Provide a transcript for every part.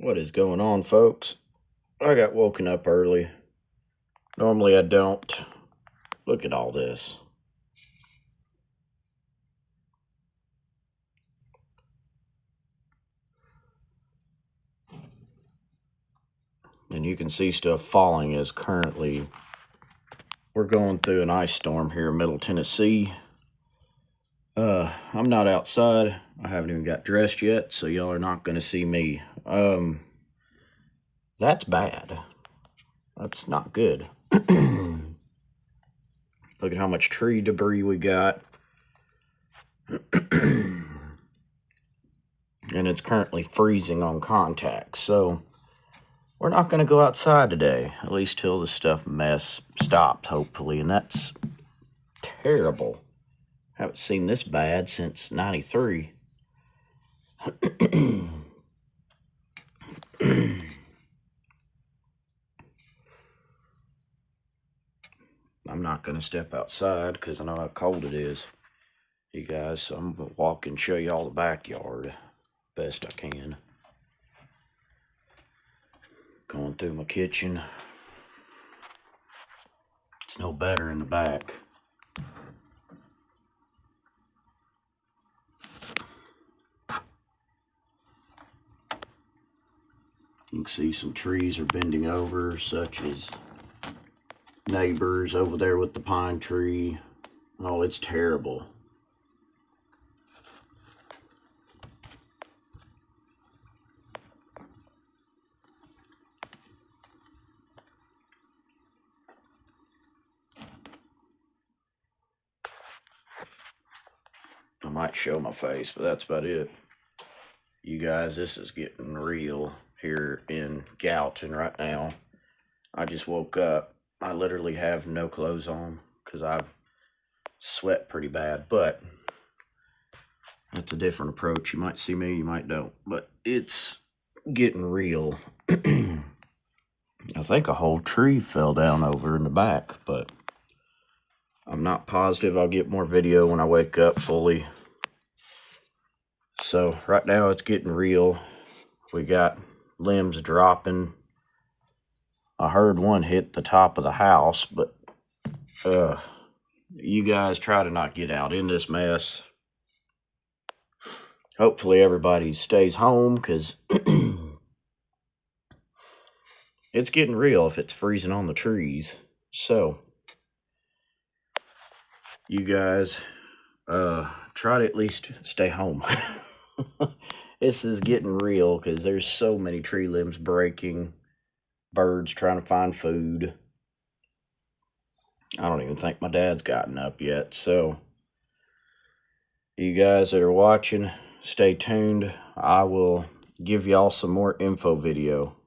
What is going on, folks? I got woken up early. Normally I don't. Look at all this. And you can see stuff falling as currently we're going through an ice storm here in Middle Tennessee. I'm not outside. I haven't even got dressed yet, so y'all are not going to see me. That's bad. That's not good. Look at how much tree debris we got. And it's currently freezing on contact, so we're not going to go outside today, at least till the mess stops, hopefully, and that's terrible. Haven't seen this bad since '93. I'm not going to step outside because I know how cold it is, you guys, so I'm going to walk and show you all the backyard best I can. Going through my kitchen. It's no better in the back. You can see some trees are bending over, such as neighbors over there with the pine tree. Oh, it's terrible. I might show my face, but that's about it. You guys, this is getting real here in Gallatin right now. I just woke up. I literally have no clothes on because I sweat pretty bad, but that's a different approach. You might see me, you might don't, but it's getting real. I think a whole tree fell down over in the back, but I'm not positive. I'll get more video when I wake up fully. So right now it's getting real. We got limbs dropping. I heard one hit the top of the house, but you guys try to not get out in this mess. Hopefully everybody stays home because it's getting real if it's freezing on the trees. So you guys try to at least stay home. This is getting real because there's so many tree limbs breaking, birds trying to find food. I don't even think my dad's gotten up yet. So you guys that are watching, stay tuned. I will give y'all some more info video.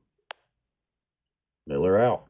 Miller out.